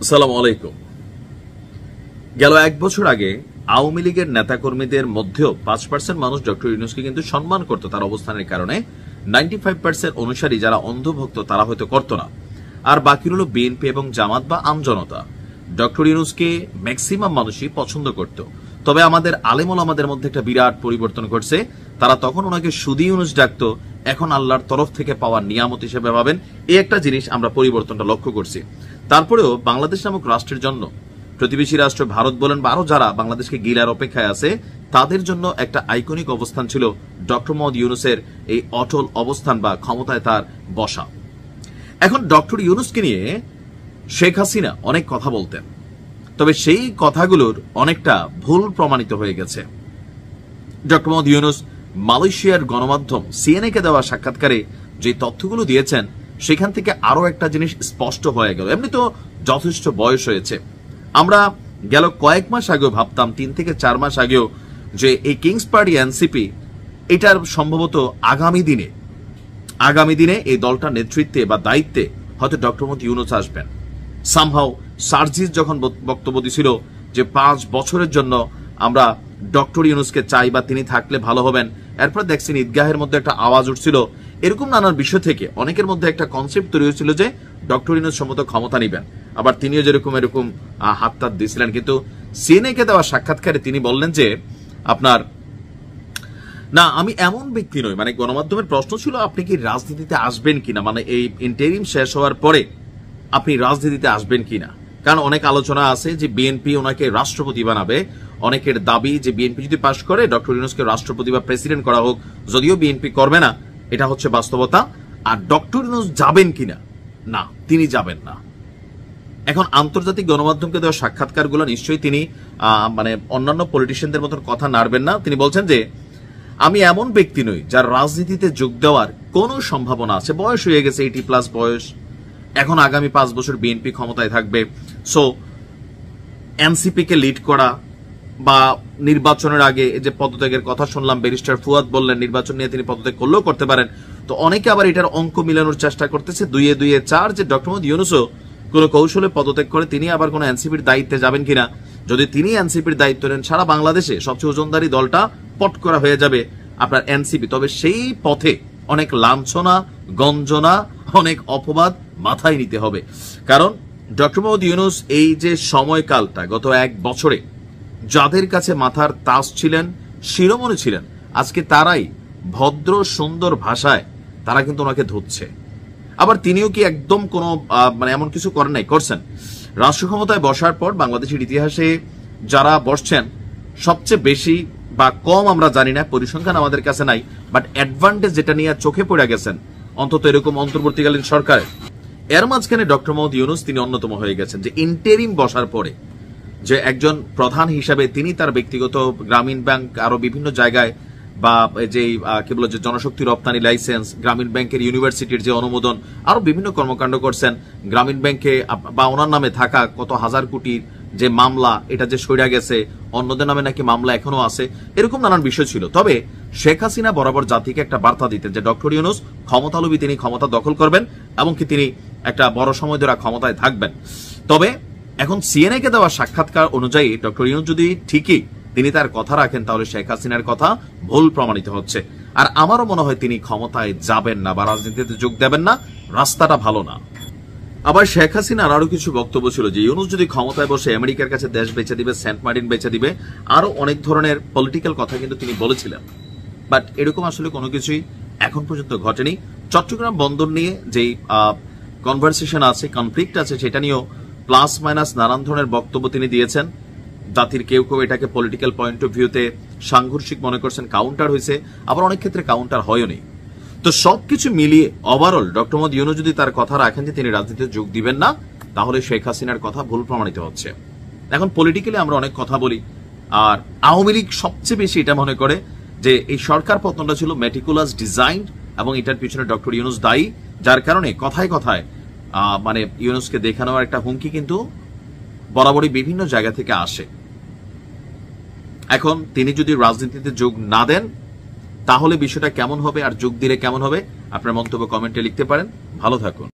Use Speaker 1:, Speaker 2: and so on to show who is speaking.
Speaker 1: আসসালামু আলাইকুম। গেল এক বছর আগে আওয়ামী লীগের নেতাকর্মীদের মধ্যেও 5% মানুষ ডক্টর ইউনূসকে কিন্তু সম্মান করত তার অবস্থানের কারণে। 95% অনুসারী যারা অন্ধভক্ত তারা হয়তো করত না, আর বাকি হলো বিএনপি এবং জামাত বা আমজনতা। ডক্টর ইউনূসকে ম্যাক্সিমাম মানুষই পছন্দ করত। তবে আমাদের আলেম ওলামাদের মধ্যে একটা বিরাট পরিবর্তন ঘটছে। তারা তখন ওনাকে সুদী ইউনূস ডাকতো, এখন আল্লাহর তরফ থেকে পাওয়া নিয়ামত হিসেবে ভাবেন। এই একটা জিনিস আমরা পরিবর্তনটা লক্ষ্য করছি। তারপরেও বাংলাদেশ নামক রাষ্ট্রের জন্য প্রতিবেশী রাষ্ট্র ভারত বলেন বা আরো যারা বাংলাদেশকে গিলার অপেক্ষায় আছে, তাদের জন্য একটা আইকনিক অবস্থান ছিল ডক্টর মোহাম্মদ ইউনূসের এই অটল অবস্থান বা ক্ষমতায় তার বসা। এখন ডক্টর ইউনূসকে নিয়ে শেখ হাসিনা অনেক কথা বলতেন, তবে সেই কথাগুলোর অনেকটা ভুল প্রমাণিত হয়ে গেছে। ডক্টর মোহাম্মদ ইউনূস মালয়েশিয়ার গণমাধ্যম সিএনএ কে দেওয়া সাক্ষাৎকারে যে তথ্যগুলো দিয়েছেন, সেখান থেকে আরো একটা জিনিস স্পষ্ট হয়ে গেল। এমনি তো যথেষ্ট বয়স হয়েছে। আমরা গেল কয়েক মাস আগেও ভাবতাম, 3 থেকে 4 মাস আগেও, যে এই কিংস পার্টি এনসিপি এটার সম্ভবত আগামী দিনে এই দলটার নেতৃত্বে বা দায়িত্বে হয়তো ডক্টর মোহাম্মদ ইউনূস আসবেন। সামহাও সার্জিস যখন বক্তব্য দিছিল যে 5 বছরের জন্য আমরা ডক্টর ইউনূসকে চাই বা তিনি থাকলে ভালো হবেন, এরপর দেখছেন ঈদগাহের মধ্যে একটা আওয়াজ উঠছিল। এরকম নানান বিষয় থেকে অনেকের মধ্যে একটা কনসেপ্ট তৈরি হয়েছিল যে ডক্টর ইউনূস সম্ভবত ক্ষমতা নিবেন, আবার তিনিও এরকম হাত তাত দিয়েছিলেন। কিন্তু সিএনএ কে দেওয়া সাক্ষাৎকারে তিনি বললেন যে আপনার না, আমি এমন ব্যক্তি নই। মানে গণমাধ্যমের প্রশ্ন ছিল আপনি কি রাজনীতিতে আসবেন কিনা, মানে এই ইন্টারিম শেষ হওয়ার পরে আপনি রাজনীতিতে আসবেন কিনা। কারণ অনেক আলোচনা আছে যে বিএনপি ওনাকে রাষ্ট্রপতি বানাবে। অনেকের দাবি যে বিএনপি যদি পাশ করে ডক্টর ইউনূসকে রাষ্ট্রপতি বা প্রেসিডেন্ট করা হোক, যদিও বিএনপি করবে না, এটা হচ্ছে বাস্তবতা। আর ডক্টর ইউনূস যাবেন কিনা, না, তিনি যাবেন না। এখন আন্তর্জাতিক গণমাধ্যমকে দেওয়া সাক্ষাৎকারগুলো নিশ্চয়ই তিনি মানে অন্যান্য পলিটিশিয়ানদের মতন কথা নাড়বেন না। তিনি বলছেন যে আমি এমন ব্যক্তি নই যার রাজনীতিতে যোগ দেওয়ার কোনো সম্ভাবনা আছে। বয়স হয়ে গেছে, 80+ বয়স। এখন আগামী 5 বছর বিএনপি ক্ষমতায় থাকবে। সো এনসিপি কে লিড করা বা নির্বাচনের আগে যে পদত্যাগের কথা শুনলাম, ব্যারিস্টার ফুয়াদ বললেন নির্বাচন নিয়ে তিনি পদত্যাগ করলেও করতে পারেন। তো অনেকে আবার এটার অঙ্ক মিলানোর চেষ্টা করতেছে, 2 এ 4, যে ডক্টর মোহাম্মদ ইউনূসও কোন কৌশলে পদত্যাগ করে তিনি আবার কোন এনসিপির দায়িত্বে যাবেন কিনা। যদি তিনি এনসিপির দায়িত্ব নেন, সারা বাংলাদেশে সবচেয়ে ওজনদারি দলটা পট করা হয়ে যাবে আপনার এনসিপি। তবে সেই পথে অনেক লাঞ্ছনা, গঞ্জনা, অনেক অপবাদ মাথায় নিতে হবে। কারণ ডক্টর মোহাম্মদ ইউনূস এই যে সময়কালটা গত 1 বছরে যাদের কাছে মাথার তাজ ছিলেন, শিরোমণি ছিলেন, আজকে তারাই ভদ্র সুন্দর ভাষায় তারা কিন্তু ওনাকে ধুচ্ছে। আবার তিনিও কি একদম কোনো মানে এমন কিছু করেন নাই? করছেন। রাষ্ট্র ক্ষমতায় বসার পর বাংলাদেশের ইতিহাসে যারা বসছেন সবচেয়ে বেশি বা কম আমরা জানি না, পরিসংখ্যান আমাদের কাছে নাই, বাট অ্যাডভান্টেজ যেটা নিয়ে চোখে পড়ে গেছেন অন্তত এরকম অন্তর্বর্তীকালীন সরকারে, এর মাঝখানে ডক্টর মোহাম্মদ ইউনূস তিনি অন্যতম হয়ে গেছেন। যে ইন্টারিম বসার পরে যে একজন প্রধান হিসাবে তিনি তার ব্যক্তিগত গ্রামীণ ব্যাংক আরো বিভিন্ন জায়গায় বা যে কি বলে যে জনশক্তি রপ্তানি লাইসেন্স, গ্রামীণ ব্যাংকের ইউনিভার্সিটির যে অনুমোদন, আরো বিভিন্ন কর্মকাণ্ড করছেন। গ্রামীণ ব্যাংকে বা ওনার নামে থাকা কত হাজার কোটির যে মামলা, এটা যে সইরা গেছে, অন্যদের নামে নাকি মামলা এখনো আছে, এরকম নানান বিষয় ছিল। তবে শেখ হাসিনা বরাবর জাতিকে একটা বার্তা দিতেন যে ডক্টর ইউনূস ক্ষমতালোভী, তিনি ক্ষমতা দখল করবেন এবং কি তিনি একটা বড় সময় ধরে ক্ষমতায় থাকবেন। তবে এখন সিএনএ কে দেওয়া সাক্ষাৎকার অনুযায়ী ডক্টর ইউনূস যদি ঠিকই তিনি তার কথা রাখেন, তাহলে শেখ হাসিনার কথা ভুল প্রমাণিত হচ্ছে। আর আমারও মনে হয় তিনি ক্ষমতায় যাবেন না বা রাজনীতিতে যোগ দেবেন না, রাস্তাটা ভালো না। আবার শেখ হাসিনার আরো কিছু বক্তব্য ছিল যে ইউনূস যদি ক্ষমতায় বসে আমেরিকার কাছে দেশ বেচে দিবে, সেন্ট মার্টিন বেচে দিবে, আরো অনেক ধরনের পলিটিক্যাল কথা কিন্তু তিনি বলেছিলেন। বাট এরকম আসলে কোনো কিছুই এখন পর্যন্ত ঘটেনি। চট্টগ্রাম বন্দর নিয়ে যেই কনভারসেশন আছে, কনফ্লিক্ট আছে, সেটা নিয়েও প্লাস মাইনাস নানান ধরনের বক্তব্য তিনি দিয়েছেন। জাতির কেউ কেউ এটাকে পলিটিক্যাল পয়েন্ট অফ ভিউতে সাংঘর্ষিক মনে করছেন, কাউন্টার হয়েছে, আবার অনেক ক্ষেত্রে কাউন্টার হয়নি। তো সবকিছু মিলিয়ে ওভারঅল ডক্টর মোহাম্মদ ইউনূস যদি তার কথা রাখেন যে তিনি রাজনীতিতে যোগ দিবেন না, তাহলে শেখ হাসিনার কথা ভুল প্রমাণিত হচ্ছে। এখন পলিটিক্যালি আমরা অনেক কথা বলি, আর আওয়ামী লীগ সবচেয়ে বেশি এটা মনে করে যে এই সরকার পতনটা ছিল মেটিকুলাস ডিজাইন এবং এটার পিছনে ডক্টর ইউনূস দায়ী, যার কারণে কথায় কথায় মানে ইউনূসকে দেখানোর একটা হুমকি কিন্তু বরাবরই বিভিন্ন জায়গা থেকে আসে। এখন তিনি যদি রাজনীতিতে যোগ না দেন, তাহলে বিষয়টা কেমন হবে আর যোগ দিলে কেমন হবে, আপনার মন্তব্য কমেন্টে লিখতে পারেন। ভালো থাকুন।